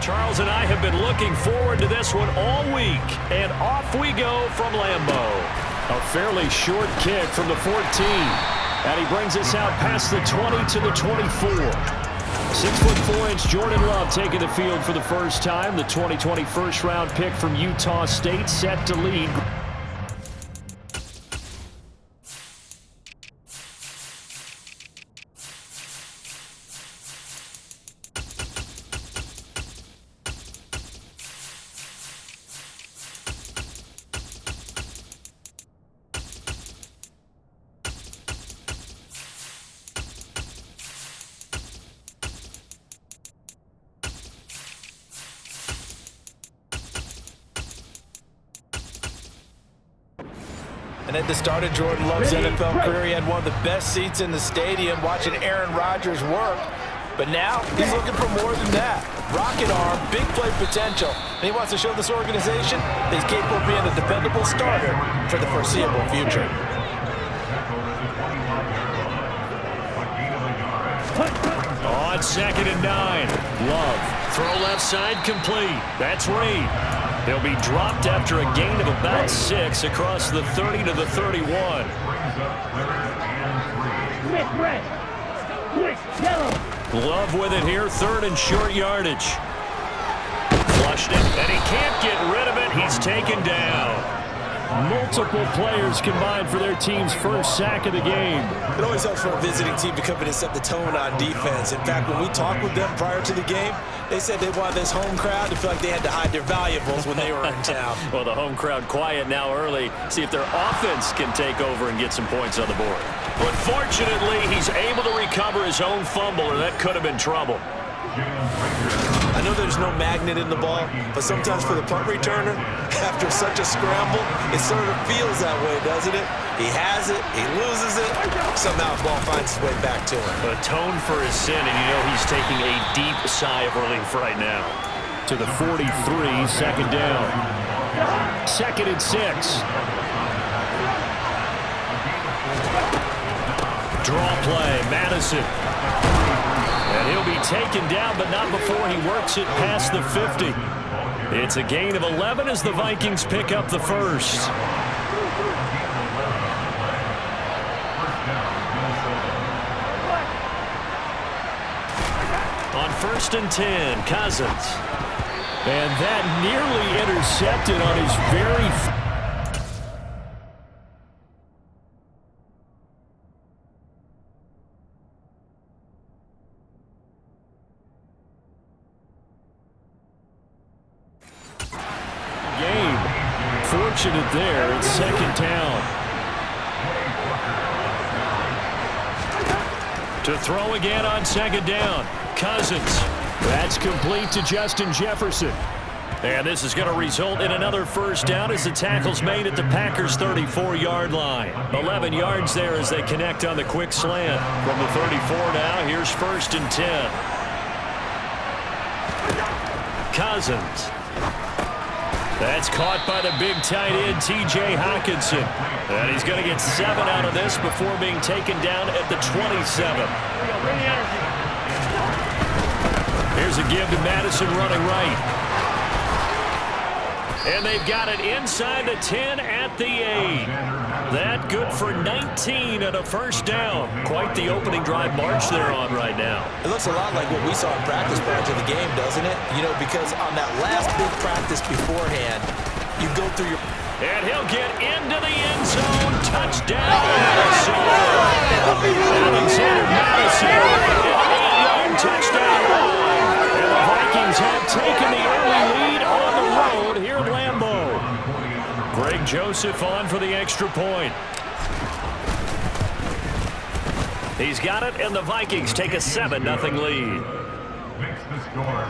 Charles and I have been looking forward to this one all week, and off we go from Lambeau. A fairly short kick from the 14, and he brings us out past the 20 to the 24. 6'4" Jordan Love taking the field for the first time. The 2020 first-round pick from Utah State set to lead. And at the start of Jordan Love's NFL career, he had one of the best seats in the stadium watching Aaron Rodgers work. But now he's looking for more than that. Rocket arm, big play potential. And he wants to show this organization that he's capable of being a dependable starter for the foreseeable future. On 2nd and 9, Love. Throw left side complete. That's Reed. He'll be dropped after a gain of about 6 across the 30 to the 31. Love with it here, 3rd and short yardage. Flushed it, and he can't get rid of it. He's taken down. Multiple players combined for their team's first sack of the game. It always helps for a visiting team to come in and set the tone on defense. In fact, when we talked with them prior to the game, they said they wanted this home crowd to feel like they had to hide their valuables when they were in town. Well, the home crowd quiet now early. See if their offense can take over and get some points on the board. But fortunately, he's able to recover his own fumble, or that could have been trouble. I know there's no magnet in the ball, but sometimes for the punt returner, after such a scramble, it sort of feels that way, doesn't it? He has it, he loses it, somehow the ball finds its way back to him. Atone for his sin, and you know he's taking a deep sigh of relief right now. To the 43, 2nd down. 2nd and 6. Draw play, Madison. And he'll be taken down, but not before he works it past the 50. It's a gain of 11 as the Vikings pick up the first. On 1st and 10, Cousins. And that nearly intercepted on his very fortunate there. It's 2nd down. To throw again on 2nd down. Cousins. That's complete to Justin Jefferson. And this is going to result in another first down as the tackle's made at the Packers' 34-yard line. 11 yards there as they connect on the quick slant. From the 34 now, here's 1st and 10. Cousins. That's caught by the big tight end, T.J. Hockenson. And he's going to get 7 out of this before being taken down at the 27. Here's a give to Madison running right. And they've got it inside the 10 at the 8. That good for 19 and a first down. Quite the opening drive march they're on right now. It looks a lot like what we saw in practice prior to the game, doesn't it? You know, because on that last big practice beforehand, you go through your... And he'll get into the end zone. Touchdown, Minnesota. Alexander Madison, an 8-yard touchdown run. And the Vikings have taken the early lead on the road here at Lambeau. Greg Joseph on for the extra point. He's got it, and the Vikings take a 7-0 lead.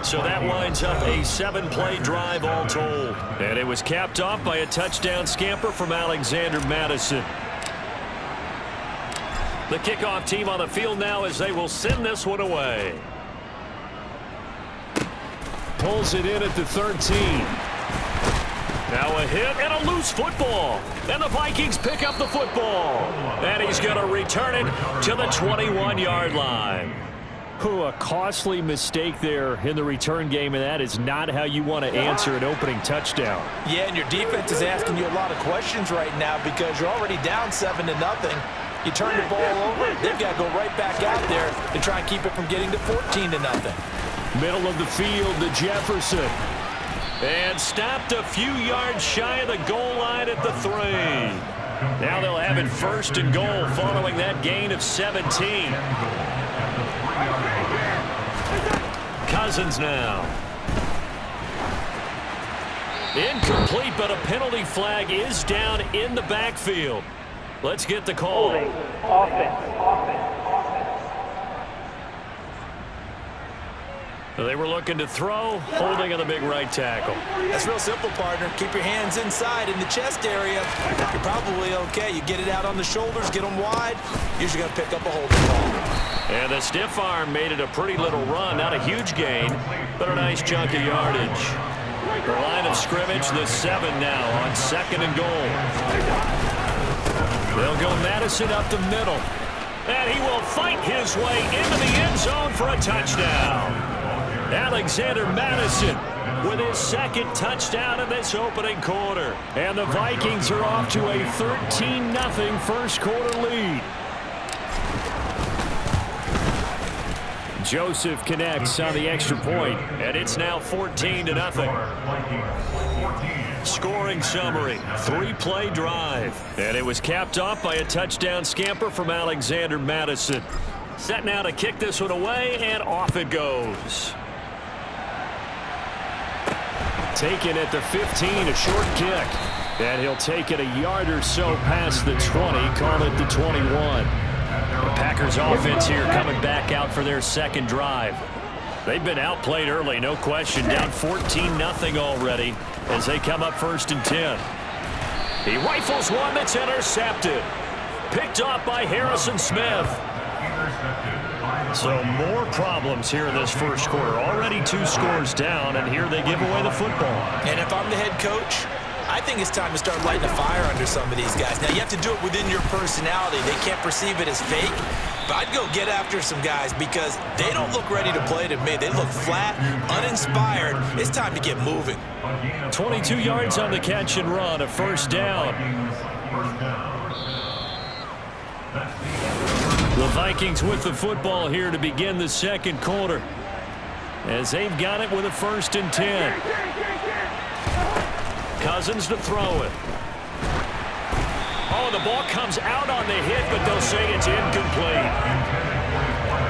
So that winds up a 7-play drive all told. And it was capped off by a touchdown scamper from Alexander Madison. The kickoff team on the field now as they will send this one away. Pulls it in at the 13. Now a hit and a loose football. And the Vikings pick up the football. And he's going to return it to the 21-yard line. A costly mistake there in the return game, and that is not how you want to answer an opening touchdown. Yeah, and your defense is asking you a lot of questions right now because you're already down 7-0. You turn the ball over, they've got to go right back out there to try and keep it from getting to 14-0. Middle of the field to Jefferson. And stopped a few yards shy of the goal line at the 3. Now they'll have it 1st and goal following that gain of 17. Cousins now. Incomplete, but a penalty flag is down in the backfield. Let's get the call. They were looking to throw, holding on the big right tackle. That's real simple, partner. Keep your hands inside in the chest area. You're probably okay. You get it out on the shoulders, get them wide. Usually going to pick up a holding call. And the stiff arm made it a pretty little run. Not a huge gain, but a nice chunk of yardage. The line of scrimmage, the 7 now on 2nd and goal. They'll go Madison up the middle. And he will fight his way into the end zone for a touchdown. Alexander Madison with his 2nd touchdown in this opening quarter. And the Vikings are off to a 13-0 first quarter lead. Joseph connects on the extra point, and it's now 14-0. Scoring summary, 3-play drive. And it was capped off by a touchdown scamper from Alexander Madison. Set now to kick this one away, and off it goes. Taken at the 15, a short kick. And he'll take it a yard or so past the 20, call it the 21. The Packers offense here coming back out for their 2nd drive. They've been outplayed early, no question. Down 14-0 already as they come up 1st and 10. He rifles one that's intercepted. Picked off by Harrison Smith. So more problems here in this first quarter. Already 2 scores down, and here they give away the football. And if I'm the head coach, I think it's time to start lighting a fire under some of these guys. Now, you have to do it within your personality. They can't perceive it as fake. But I'd go get after some guys because they don't look ready to play to me. They look flat, uninspired. It's time to get moving. 22 yards on the catch and run, a 1st down. The Vikings with the football here to begin the 2nd quarter, as they've got it with a 1st and 10. Cousins to throw it. Oh, the ball comes out on the hit, but they'll say it's incomplete.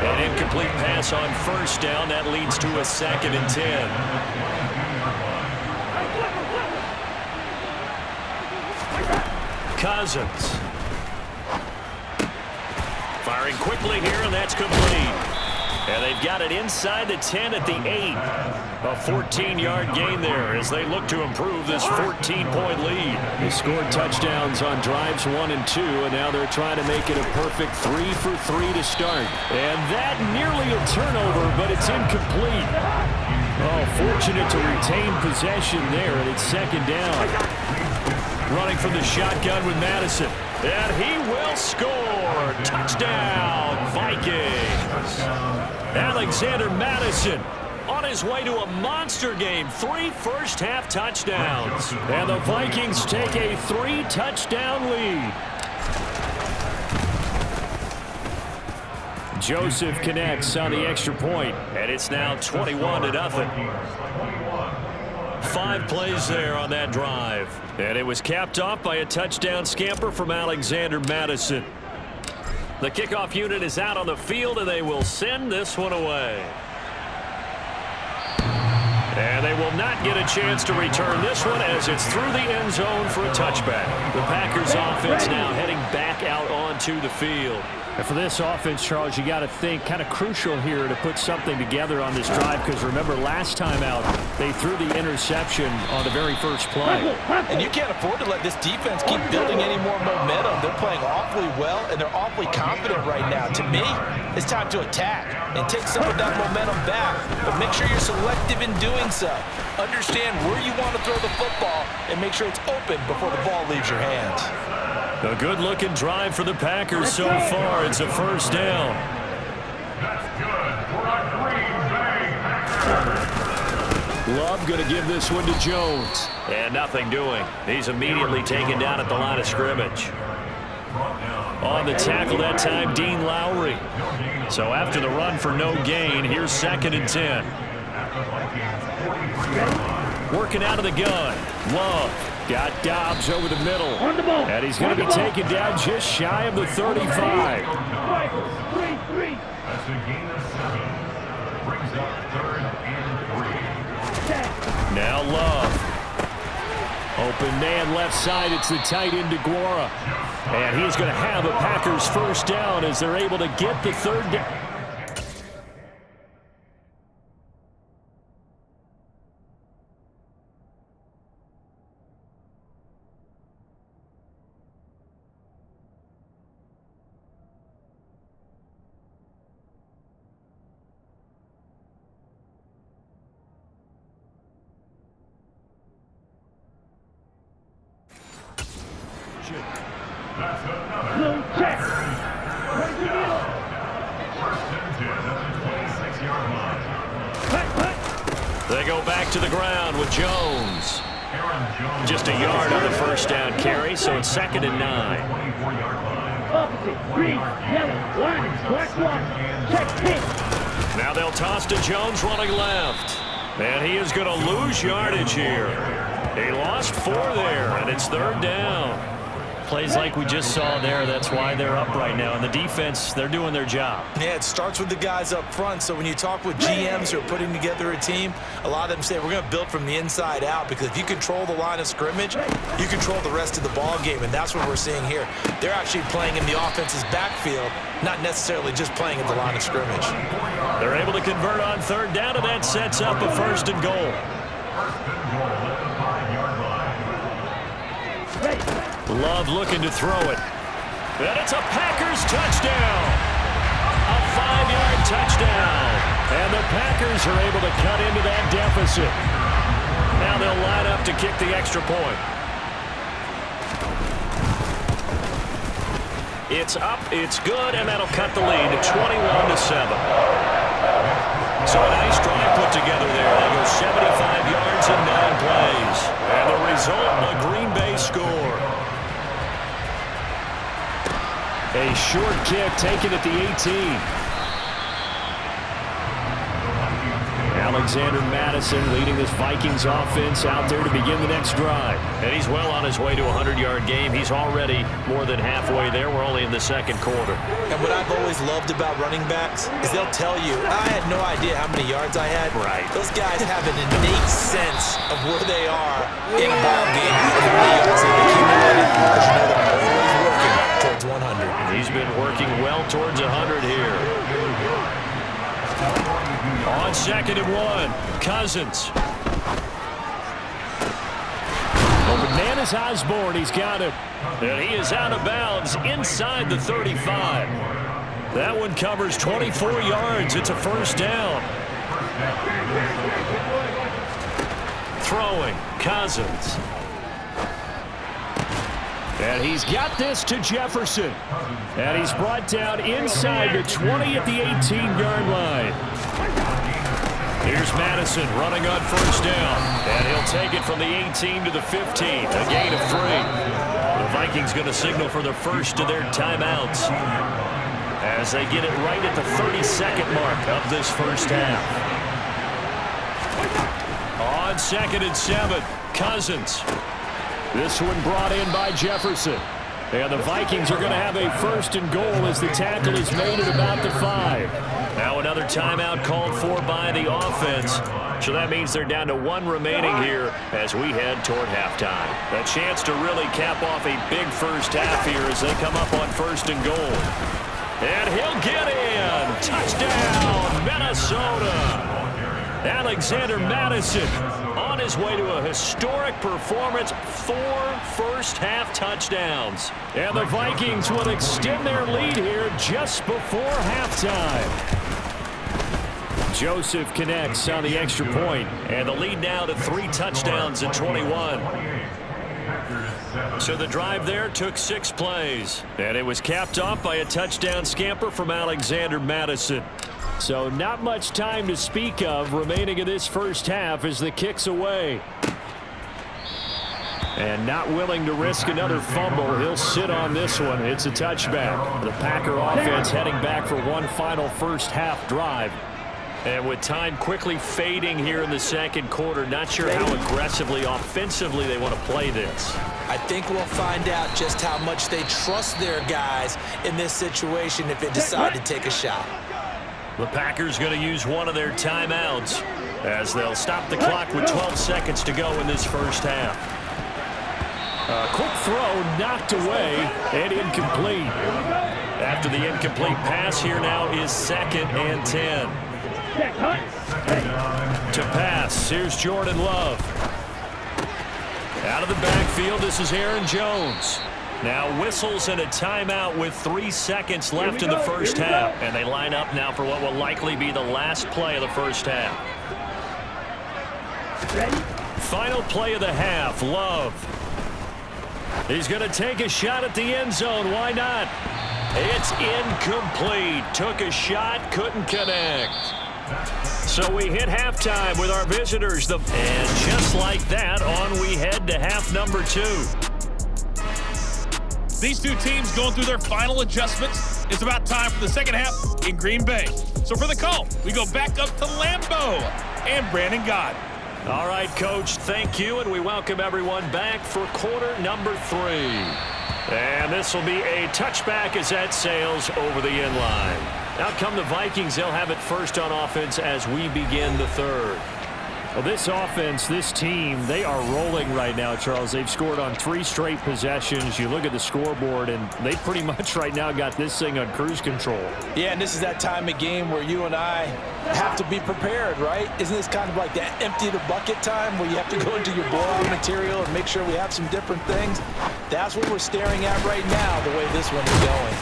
An incomplete pass on 1st down. That leads to a 2nd and 10. Cousins. Firing quickly here, and that's complete. And they've got it inside the 10 at the 8. A 14-yard gain there as they look to improve this 14-point lead. They scored touchdowns on drives 1 and 2, and now they're trying to make it a perfect 3 for 3 to start. And that nearly a turnover, but it's incomplete. Oh, fortunate to retain possession there, and it's 2nd down. Running from the shotgun with Madison. And he will score. Touchdown, Vikings. Alexander Madison on his way to a monster game. 3 first-half touchdowns. And the Vikings take a 3-touchdown lead. Joseph connects on the extra point, and it's now 21-0. 5 plays there on that drive. And it was capped off by a touchdown scamper from Alexander Madison. The kickoff unit is out on the field, and they will send this one away. And they will not get a chance to return this one as it's through the end zone for a touchback. The Packers offense now heading back out onto the field. And for this offense, Charles, you got to think kind of crucial here to put something together on this drive, because remember last time out they threw the interception on the very first play. And you can't afford to let this defense keep building any more momentum. They're playing awfully well, and they're awfully confident right now. To me, it's time to attack and take some of that momentum back, but make sure you're selective in doing so. Understand where you want to throw the football and make sure it's open before the ball leaves your hands. A good-looking drive for the Packers so far. It's a 1st down. Love going to give this one to Jones. And nothing doing. He's immediately taken down at the line of scrimmage. On the tackle that time, Dean Lowry. So after the run for no gain, here's 2nd and 10. Working out of the gun. Love got Dobbs over the middle. And he's going to be taken down just shy of the 35. That's a gain of 7. Brings up 3rd and 3. Now Love. Open man left side. It's the tight end DeGuara. And he's going to have a Packers first down as they're able to get the 3rd down. That's another check. First down. 1st and 10 at the 26-yard line. They go back to the ground with Jones. Just a yard on the first down carry, so it's 2nd and 9. Opposite, green, yellow, line, black, check, hit. Now they'll toss to Jones running left. And he is going to lose yardage here. He lost 4 there, and it's 3rd down. Plays like we just saw there, that's why they're up right now. And the defense, they're doing their job. Yeah, it starts with the guys up front. So when you talk with GMs who are putting together a team, a lot of them say we're going to build from the inside out, because if you control the line of scrimmage, you control the rest of the ball game, and that's what we're seeing here. They're actually playing in the offense's backfield, not necessarily just playing at the line of scrimmage. They're able to convert on 3rd down, and that sets up a 1st and goal. 1st and goal at the 5-yard line. Love looking to throw it. And it's a Packers touchdown. A 5-yard touchdown. And the Packers are able to cut into that deficit. Now they'll line up to kick the extra point. It's up, it's good, and that'll cut the lead to 21-7. So a nice drive put together there. They go 75 yards in 9 plays. And the result, a Green Bay score. A short kick taken at the 18. Alexander Madison leading this Vikings offense out there to begin the next drive. And he's well on his way to a 100-yard game. He's already more than halfway there. We're only in the 2nd quarter. And what I've always loved about running backs is they'll tell you, I had no idea how many yards I had. Right. Those guys have an innate sense of where they are in a ball game and how many yards they've accumulated, because you know they're always working towards 100. He's been working well towards 100 here. On 2nd and 1, Cousins. Open man is Osborne. He's got him. And he is out of bounds inside the 35. That one covers 24 yards. It's a 1st down. Throwing, Cousins. And he's got this to Jefferson. And he's brought down inside the 20 at the 18-yard line. Here's Madison running on 1st down. And he'll take it from the 18 to the 15. A gain of 3. The Vikings going to signal for the first of their timeouts as they get it right at the 32nd mark of this first half. On 2nd and 7, Cousins. This one brought in by Jefferson. And the Vikings are going to have a 1st and goal as the tackle is made at about the 5. Now another timeout called for by the offense. So that means they're down to 1 remaining here as we head toward halftime. A chance to really cap off a big first half here as they come up on 1st and goal. And he'll get in. Touchdown, Minnesota. Alexander Madison on his way to a historic performance, 4 first-half touchdowns. And the Vikings will extend their lead here just before halftime. Joseph connects on the extra point, and the lead now to 3 touchdowns at 21. So the drive there took 6 plays, and it was capped off by a touchdown scamper from Alexander Madison. So not much time to speak of remaining in this first half as the kick's away. And not willing to risk another fumble. He'll sit on this one. It's a touchback. The Packer offense heading back for one final first half drive. And with time quickly fading here in the second quarter, not sure how aggressively, offensively they want to play this. I think we'll find out just how much they trust their guys in this situation if they decide to take a shot. The Packers going to use one of their timeouts as they'll stop the clock with 12 seconds to go in this first half. A quick throw knocked away and incomplete. After the incomplete pass, here now is 2nd and 10. To pass, here's Jordan Love. Out of the backfield, this is Aaron Jones. Now whistles and a timeout with 3 seconds left in the first half. And they line up now for what will likely be the last play of the first half. Final play of the half, Love. He's going to take a shot at the end zone. Why not? It's incomplete. Took a shot, couldn't connect. So we hit halftime with our visitors. And just like that, on we head to half number 2. These two teams going through their final adjustments. It's about time for the second half in Green Bay. So for the call, we go back up to Lambeau and Brandon Gott. All right, Coach, thank you, and we welcome everyone back for quarter number 3. And this will be a touchback as that sails over the end line. Out come the Vikings. They'll have it first on offense as we begin the third. Well, this offense, this team, they are rolling right now, Charles. They've scored on 3 straight possessions. You look at the scoreboard, and they pretty much right now got this thing on cruise control. Yeah, and this is that time of game where you and I have to be prepared, right? Isn't this kind of like that empty the bucket time where you have to go into your blowout material and make sure we have some different things? That's what we're staring at right now, the way this one is going.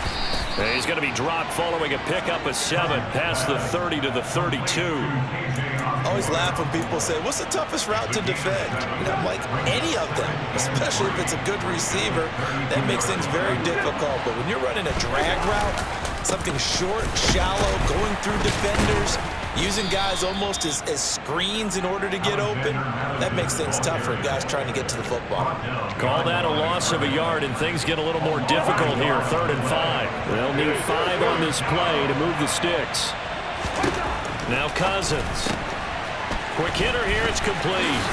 And he's going to be dropped following a pickup of 7 past the 30 to the 32. I always laugh when people say, what's the toughest route to defend? And I'm like, any of them, especially if it's a good receiver. That makes things very difficult. But when you're running a drag route, something short, shallow, going through defenders, using guys almost as screens in order to get open, that makes things tough for guys trying to get to the football. Call that a loss of a yard, and things get a little more difficult here, 3rd and 5. They'll need 5 on this play to move the sticks. Now Cousins. Quick hitter here, it's complete.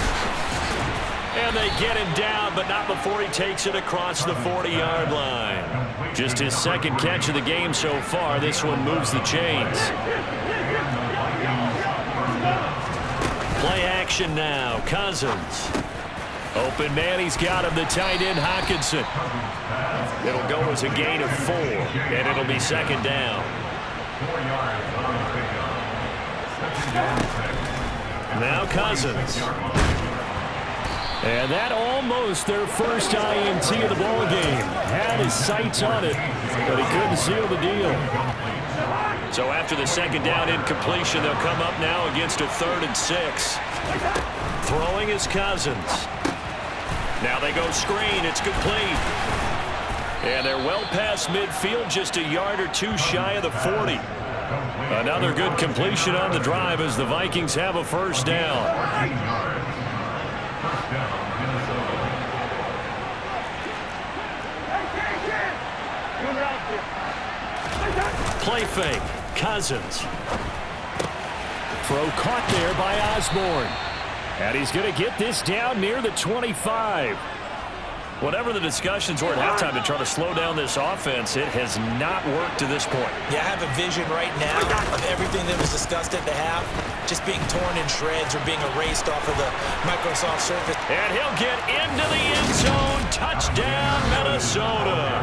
And they get him down, but not before he takes it across the 40-yard line. Just his 2nd catch of the game so far. This one moves the chains. Play action now. Cousins. Open man, he's got him, the tight end, Hockenson. It'll go as a gain of 4, and it'll be 2nd down. Now Cousins. And that almost their first INT of the ball game. Had his sights on it, but he couldn't seal the deal. So after the 2nd down incompletion, they'll come up now against a 3rd and 6. Throwing is Cousins. Now they go screen. It's complete. And they're well past midfield, just a yard or 2 shy of the 40. Another good completion on the drive as the Vikings have a first down. Play fake. Cousins. Throw caught there by Osborne. And he's going to get this down near the 25. Whatever the discussions were at halftime to try to slow down this offense, it has not worked to this point. Yeah, I have a vision right now of everything that was discussed at the half just being torn in shreds or being erased off of the Microsoft Surface. And he'll get into the end zone. Touchdown, Minnesota.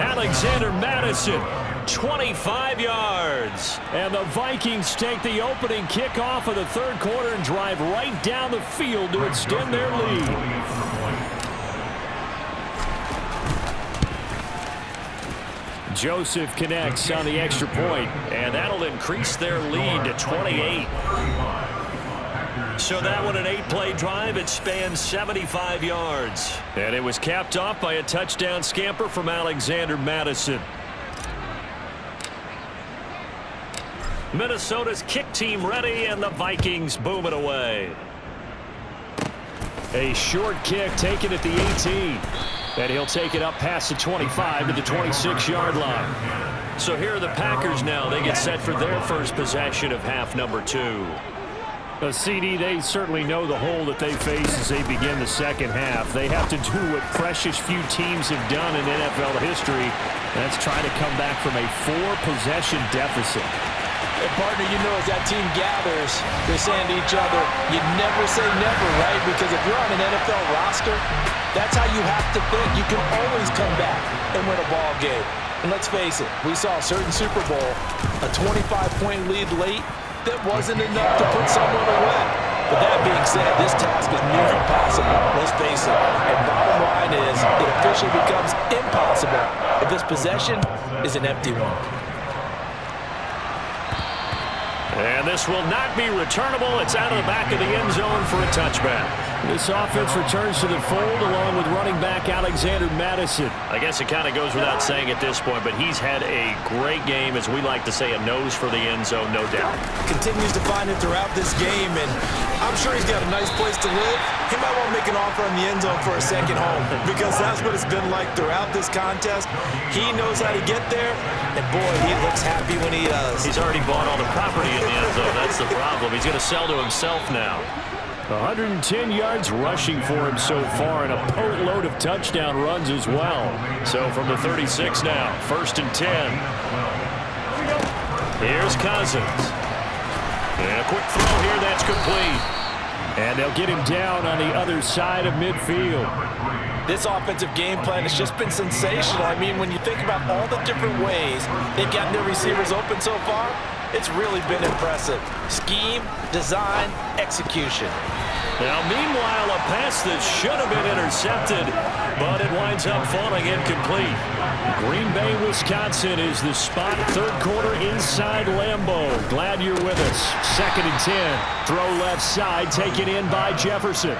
Alexander Madison, 25 yards. And the Vikings take the opening kickoff of the 3rd quarter and drive right down the field to extend their lead. Joseph connects on the extra point, and that'll increase their lead to 28. So that one an 8-play drive. It spans 75 yards. And it was capped off by a touchdown scamper from Alexander Madison. Minnesota's kick team ready, and the Vikings boom it away. A short kick taken at the 18. And he'll take it up past the 25 to the 26-yard line. So here are the Packers now. They get set for their first possession of half number 2. CD, they certainly know the hole that they face as they begin the second half. They have to do what precious few teams have done in NFL history. That's try to come back from a 4-possession deficit. Hey, partner, you know as that team gathers, they're saying to each other, you never say never, right? Because if you're on an NFL roster, that's how you have to think. You can always come back and win a ball game. And let's face it, we saw a certain Super Bowl, a 25-point lead late, that wasn't enough to put someone away. But that being said, this task is near impossible. Let's face it. And bottom line is, it officially becomes impossible if this possession is an empty one. And this will not be returnable. It's out of the back of the end zone for a touchback. This offense returns to the fold along with running back Alexander Madison. I guess it kind of goes without saying at this point, but he's had a great game, as we like to say, a nose for the end zone, no doubt. Continues to find it throughout this game, and I'm sure he's got a nice place to live. He might want to make an offer on the end zone for a second home, because that's what it's been like throughout this contest. He knows how to get there, and boy, he looks happy when he does. He's already bought all the property in the end zone. That's the problem. He's going to sell to himself now. 110 yards rushing for him so far, and a boatload of touchdown runs as well. So from the 36 now, 1st and 10. Here's Cousins. And a quick throw here, that's complete. And they'll get him down on the other side of midfield. This offensive game plan has just been sensational. I mean, when you think about all the different ways they've gotten their receivers open so far, it's really been impressive. Scheme, design, execution. Now, meanwhile, a pass that should have been intercepted, but it winds up falling incomplete. Green Bay, Wisconsin is the spot. 3rd quarter inside Lambeau. Glad you're with us. 2nd and 10. Throw left side, taken in by Jefferson.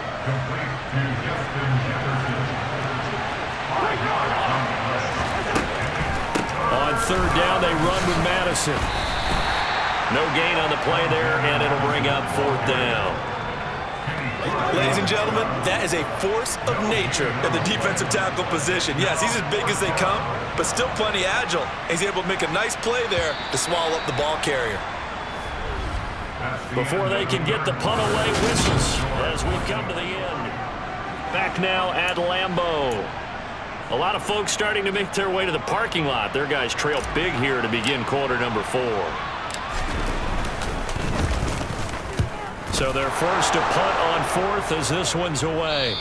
On 3rd down, they run with Madison. No gain on the play there, and it'll bring up 4th down. Ladies and gentlemen, that is a force of nature at the defensive tackle position. Yes, he's as big as they come, but still plenty agile. He's able to make a nice play there to swallow up the ball carrier. Before they can get the punt away, whistles as we come to the end. Back now at Lambeau. A lot of folks starting to make their way to the parking lot. Their guys trail big here to begin quarter number 4. So they're forced to punt on 4th as this one's away.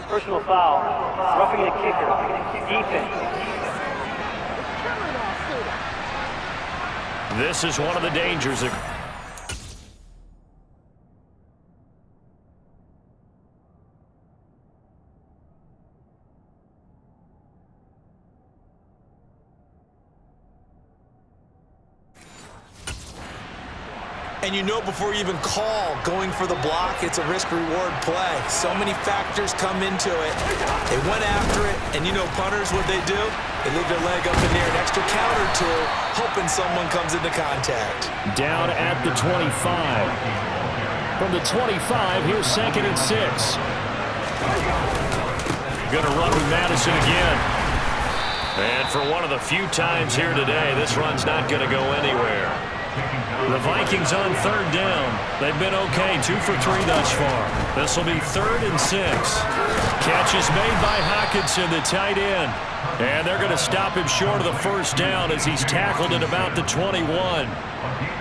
Personal foul. Roughing the kicker. Defense. This is one of the dangers. And you know before you even call going for the block, it's a risk-reward play. So many factors come into it. They went after it, and you know punters, what they do? They leave their leg up in there an extra count or two, hoping someone comes into contact. Down at the 25. From the 25, here's 2nd and 6. Going to run with Madison again. And for one of the few times here today, this run's not going to go anywhere. The Vikings on 3rd down. They've been okay, 2 for 3 thus far. This will be 3rd and 6. Catch is made by Hockenson, the tight end. And they're going to stop him short of the 1st down as he's tackled at about the 21.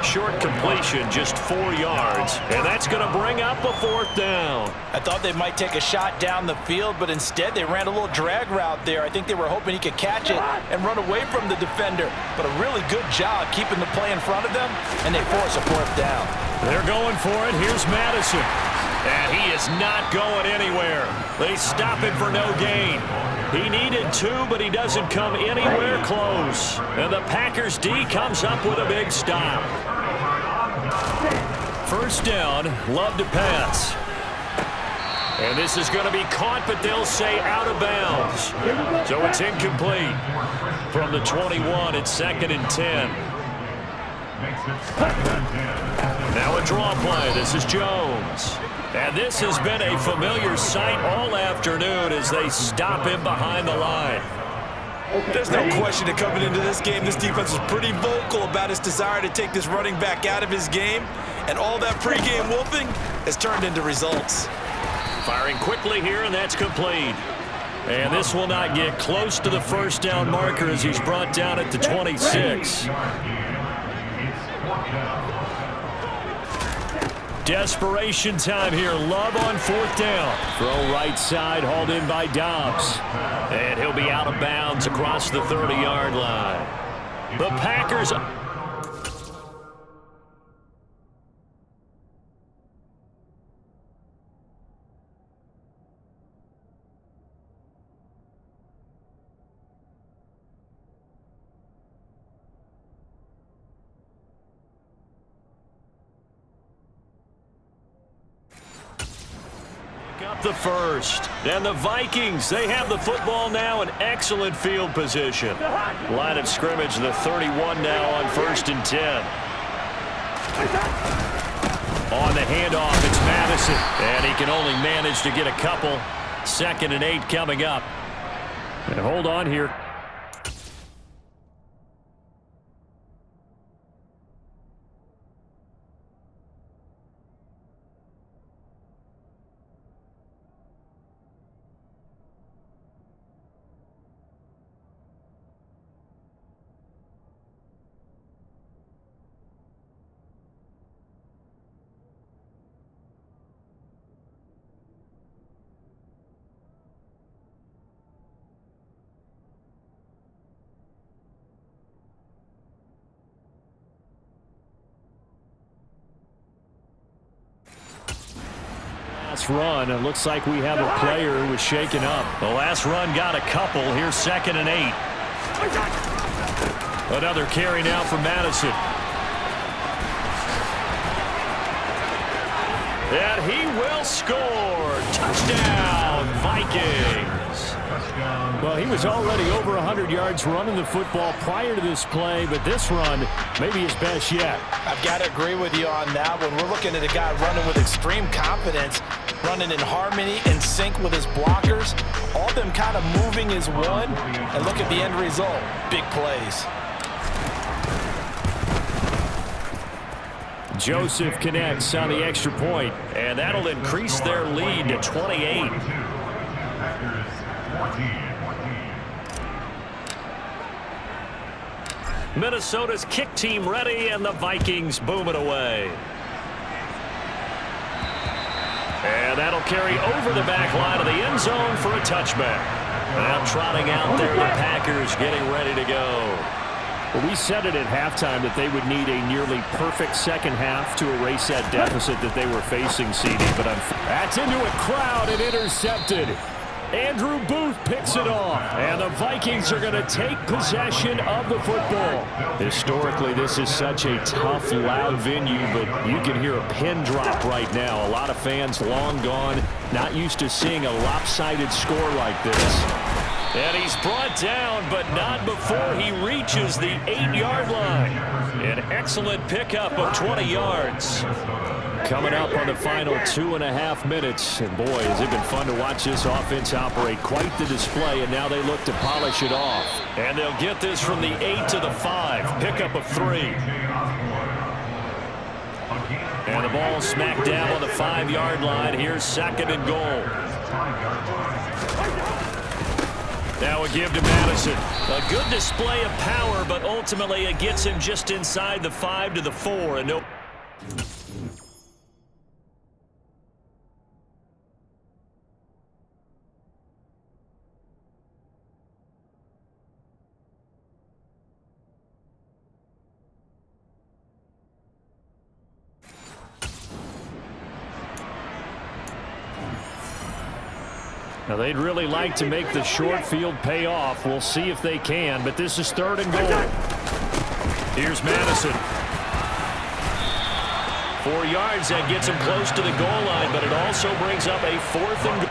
Short completion, just 4 yards. And that's going to bring up a 4th down. I thought they might take a shot down the field, but instead they ran a little drag route there. I think they were hoping he could catch it and run away from the defender. But a really good job keeping the play in front of them, and they force a 4th down. They're going for it. Here's Madison. And he is not going anywhere. They stop him for no gain. He needed 2, but he doesn't come anywhere close. And the Packers D comes up with a big stop. 1st down, Love to pass. And this is going to be caught, but they'll say out of bounds. So it's incomplete. From the 21, it's 2nd and 10. Now a draw play. This is Jones. And this has been a familiar sight all afternoon as they stop him behind the line. There's no question that coming into this game, this defense was pretty vocal about its desire to take this running back out of his game. And all that pregame wolfing has turned into results. Firing quickly here, and that's complete. And this will not get close to the first down marker as he's brought down at the 26. Desperation time here. Love on 4th down. Throw right side, hauled in by Dobbs. And he'll be out of bounds across the 30-yard line. The Packers... up the first. And the Vikings, they have the football now in excellent field position. Line of scrimmage, the 31 now on 1st and 10. On the handoff, it's Madison. And he can only manage to get a couple. 2nd and 8 coming up. And hold on here. Last run, it looks like we have a player who was shaken up. The last run got a couple. Here's 2nd and 8. Another carry now for Madison. And he will score. Touchdown, Vikings. Well, he was already over 100 yards running the football prior to this play, but this run may be his best yet. I've got to agree with you on that one. We're looking at a guy running with extreme confidence, running in harmony and sync with his blockers, all of them kind of moving as one, and look at the end result. Big plays. Joseph connects on the extra point, and that'll increase their lead to 28. Minnesota's kick team ready, and the Vikings boom it away. And that'll carry over the back line of the end zone for a touchback. Now trotting out there, the Packers getting ready to go. Well, we said it at halftime that they would need a nearly perfect second half to erase that deficit that they were facing, CD. But that's into a crowd and intercepted. Andrew Booth picks it off, and the Vikings are going to take possession of the football. Historically, this is such a tough, loud venue, but you can hear a pin drop right now. A lot of fans long gone, not used to seeing a lopsided score like this. And he's brought down, but not before he reaches the 8-yard line. An excellent pickup of 20 yards. Coming up on the final 2.5 minutes. And boy, has it been fun to watch this offense operate. Quite the display, and now they look to polish it off. And they'll get this from the 8 to the 5. Pickup of 3. And the ball smacked down on the 5-yard line. Here's 2nd and goal. Now a give to Madison. A good display of power, but ultimately it gets him just inside the 5 to the 4. And no. Now, they'd really like to make the short field pay off. We'll see if they can, but this is 3rd and goal. Here's Madison. 4 yards, that gets him close to the goal line, but it also brings up a 4th and goal.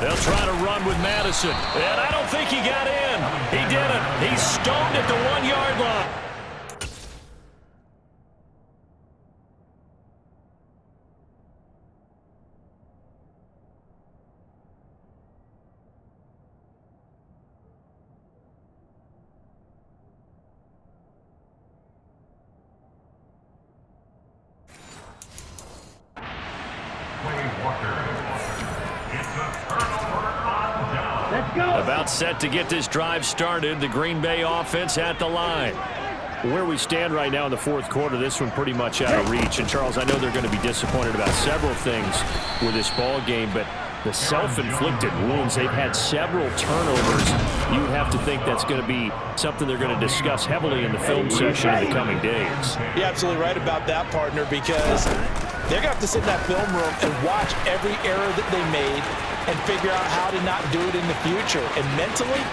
They'll try to run with Madison. And I don't think he got in. He didn't. He's stoned at the 1-yard line. About set to get this drive started. The Green Bay offense at the line. Where we stand right now in the fourth quarter, this one pretty much out of reach. And, Charles, I know they're going to be disappointed about several things with this ball game, but the self-inflicted wounds, they've had several turnovers. You would have to think that's going to be something they're going to discuss heavily in the film session in the coming days. You're absolutely right about that, partner, because they're going to have to sit in that film room and watch every error that they made and figure out how to not do it in the future. And mentally,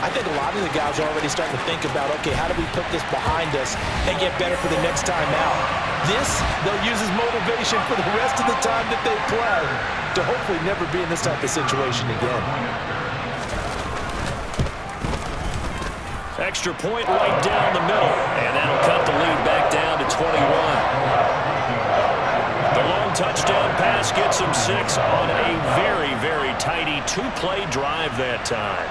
I think a lot of the guys are already starting to think about, okay, how do we put this behind us and get better for the next time out? This, they'll use as motivation for the rest of the time that they play to hopefully never be in this type of situation again. Extra point right down the middle, and that'll cut the lead back down to 21. The long touchdown pass gets him 6 on a very, very tidy 2-play drive that time.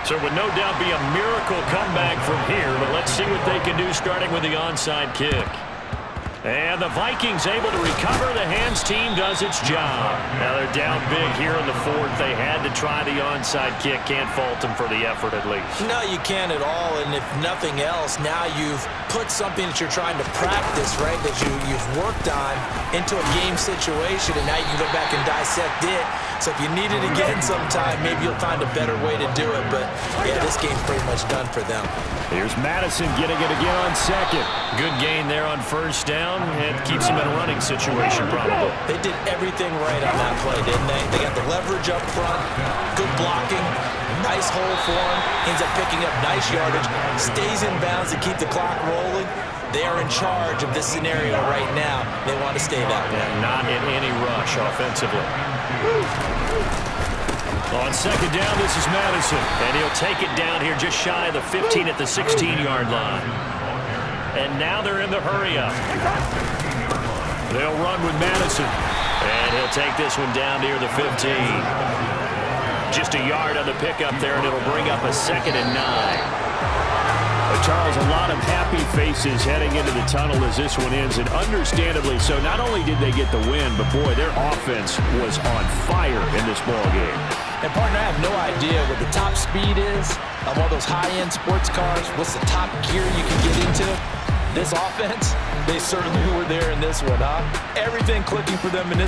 So it would no doubt be a miracle comeback from here, but let's see what they can do starting with the onside kick. And the Vikings able to recover. The hands team does its job. Now they're down big here in the fourth. They had to try the onside kick. Can't fault them for the effort at least. No, you can't at all. And if nothing else, now you've put something that you're trying to practice, right, that you've worked on into a game situation, and now you can go back and dissect it. So if you need it again sometime, maybe you'll find a better way to do it. But, yeah, this game's pretty much done for them. Here's Madison getting it again on second. Good gain there on first down. It keeps him in a running situation, probably. They did everything right on that play, didn't they? They got the leverage up front, good blocking, nice hole for him, ends up picking up nice yardage, stays in bounds to keep the clock rolling. They are in charge of this scenario right now. They want to stay that way. Yeah, not in any rush offensively. On second down, this is Madison, and he'll take it down here just shy of the 15 at the 16-yard line. And now they're in the hurry-up. They'll run with Madison, and he'll take this one down near the 15. Just a yard on the pickup there, and it'll bring up a 2nd and 9. Charles, a lot of happy faces heading into the tunnel as this one ends, and understandably so. Not only did they get the win, but, boy, their offense was on fire in this ball game. And, partner, I have no idea what the top speed is on one of those high-end sports cars. What's the top gear you can get into? This offense, they certainly were there in this one, huh? Everything clicking for them in this